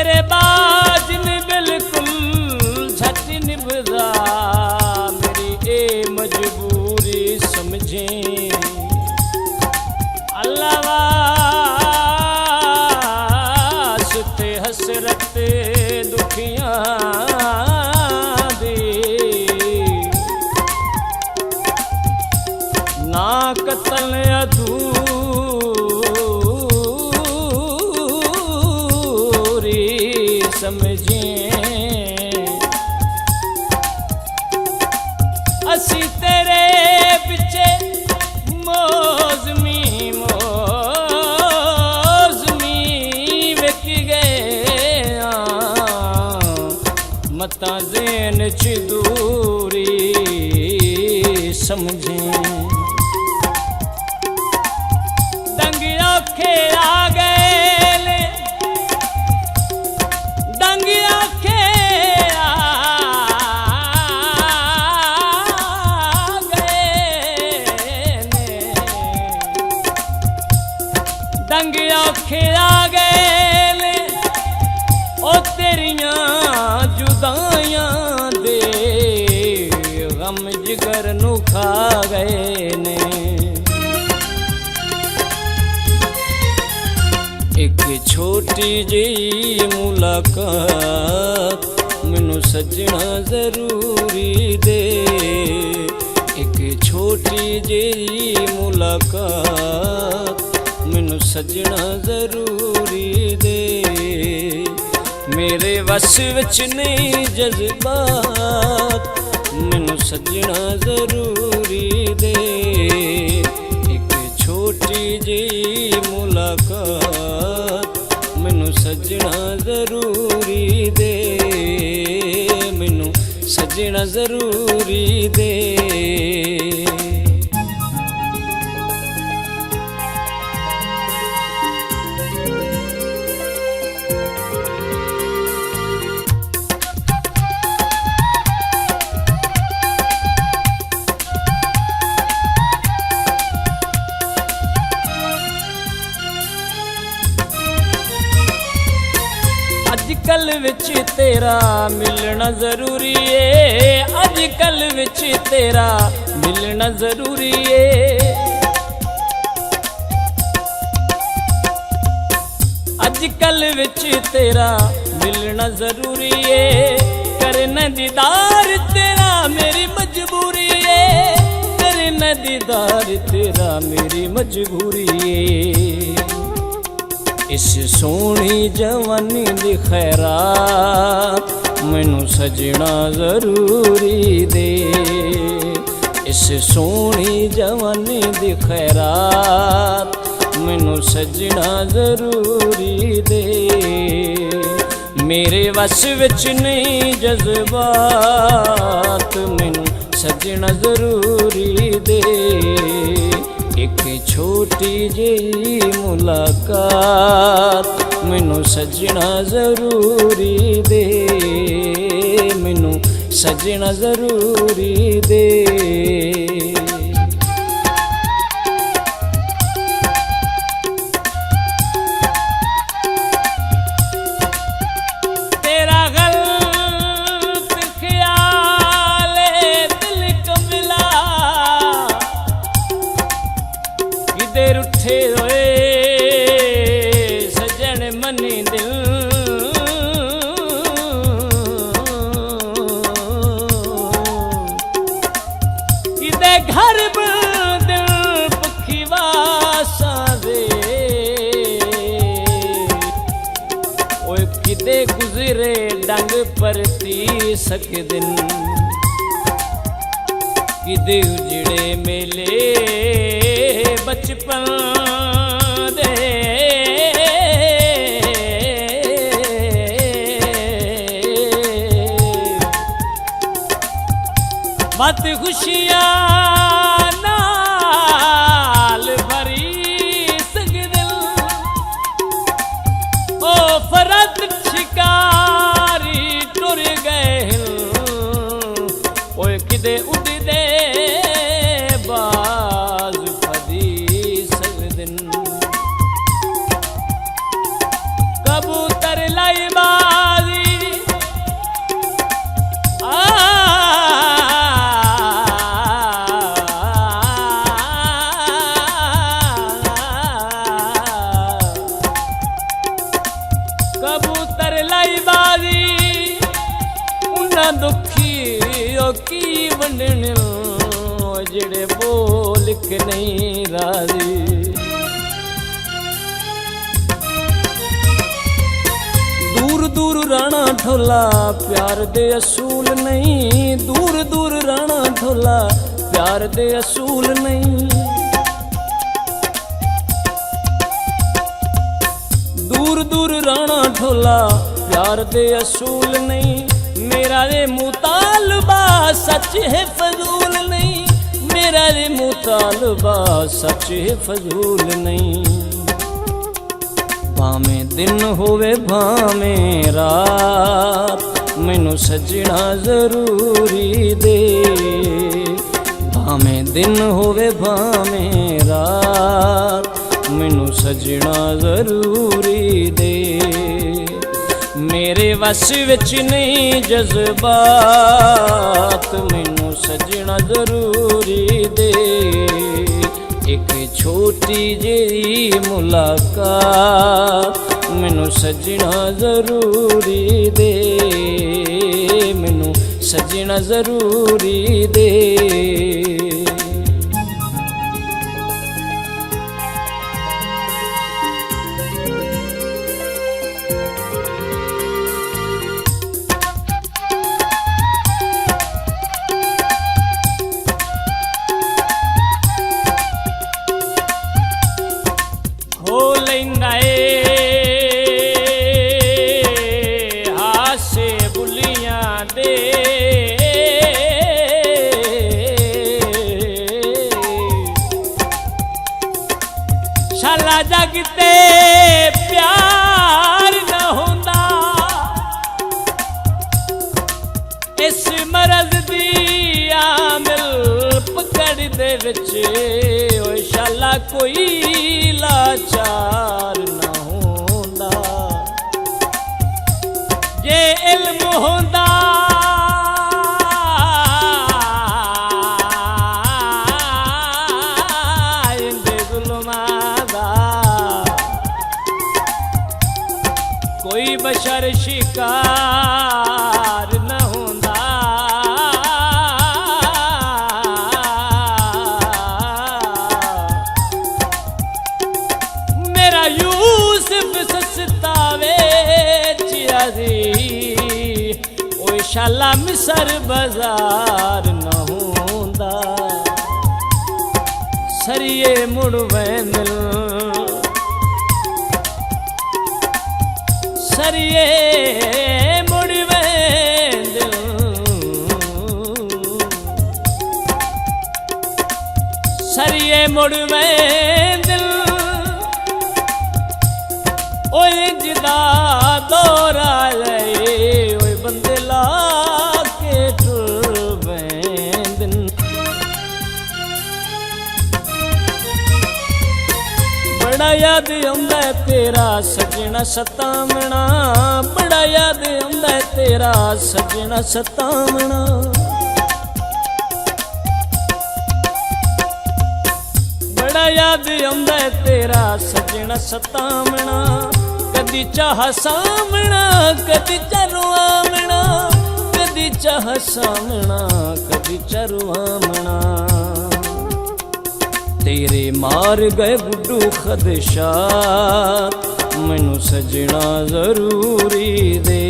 तेरे बाज ने बिल्कुल झट निभदा मेरी ए मजबूरी समझे अल्लाह वास्ते हसरत दुखियां दी ना कतल अधूरी समझे असी तेरे पिछे मौजमी वेख गए मता ज़ेन च दूरी समझे दंग औखे आ गए दंग औखे आ गए दंग औखे आ गए ओ तेरियां जुदाइयां दे गम जिगर नू खा गए ने एक छोटी जी मुलाकात मैनू सजना जरूरी दे एक छोटी जी मुलाकात मैनू सजना जरूरी दे मेरे वस विच नहीं जज्बात मैनू सजना जरूरी दे एक छोटी जी मुलाकात मैनू सजना जरूरी दे मैनू सजना जरूरी दे अजकल विच तेरा मिलना जरूरी है अजकल विच तेरा मिलना जरूरी है अजकल विच तेरा मिलना जरूरी है करना दीदार तेरा मेरी मजबूरी है करना दीदार तेरा मेरी मजबूरी है इस सोहनी जवानी दी खैरात मैनू सजना जरूरी दे इस सोहनी जवानी दी खैरात मैनू सजना जरूरी दे मेरे वस विच नहीं जज्बात मैनू सजना जरूरी दे एक छोटी जी मुलाकात मैनू सजना जरूरी दे मैनू सजना जरूरी दे तेरा गलत ख्याल दिल कबला किधर उठे रोए सजन मनी दिल किधे घर दिल पखी वासा दे ओए किधे गुजरे डंग परती सक दिन किधे उजड़े मेले बचपन दे मत खुशियां नाल भरी सक दिल ओ फरत शिकारी टुर गए ओए किदे उड़दे बाज फदी सक दिन कबूतर लाई बाज तरलाई बाजी उन्ना दुखी ओ की वंडण जेड़े बोल के नहीं राजी दूर दूर राणा ढोला प्यार दे असूल नहीं दूर दूर राणा ढोला प्यार दे असूल नहीं दूर दूर राणा ढोला प्यार दे असूल नहीं मेरा रे मुतालबा सच है फजूल नहीं मेरा रे मुतालबा सच है फजूल नहीं भावें दिन होवे भावें रात मैनू सजना जरूरी दे भावें दिन होवे भावें रात मैनू सजना जरूरी दे मेरे वस विच नहीं जज्बात मैनू सजना जरूरी दे एक छोटी जी मुलाकात मैनू सजना जरूरी दे मैनू सजना जरूरी दे हो लैंदा हासे बुलियां दे शाला जग ते प्यार न होंदा इस मरज़ दी आमिल पकड़ दे विच ओए शाला कोई लाचार न होंदा जे इल्म होंदा इंदे जुल्मां दा कोई बशर शिकार न होंदा मेरा यूसुफ सस्तावे चियाजी ओए शाला मिसर बाजार न होंदा सरिये मुड़ वैंदल सरिये मुड़ वैंदल सरिये मुड़ वैंदल ओए जिदा दौरा ले ओए बंदे ला के टुर वैंदन बड़ा याद आंदा तेरा सजना सतावना बड़ा याद आंदा तेरा सजना सतावना बड़ा याद आंदा तेरा सजना सतावना कदी चाह सामना कदी चरवामना कदी चाह सामना कदी चरवामना तेरे मार गए गुड्डू खदशात मैनू सजना जरूरी दे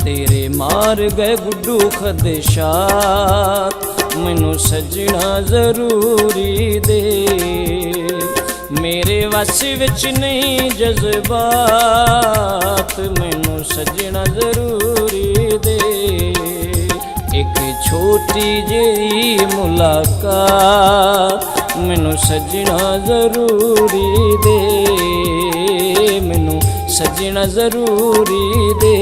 तेरे मार गए गुड्डू खदशात मैनू सजना जरूरी दे मेरे वस विच नहीं जज्बात मैनू सजना जरूरी दे एक छोटी जी मुलाकात मैनू सजना जरूरी दे मैनू सजना जरूरी दे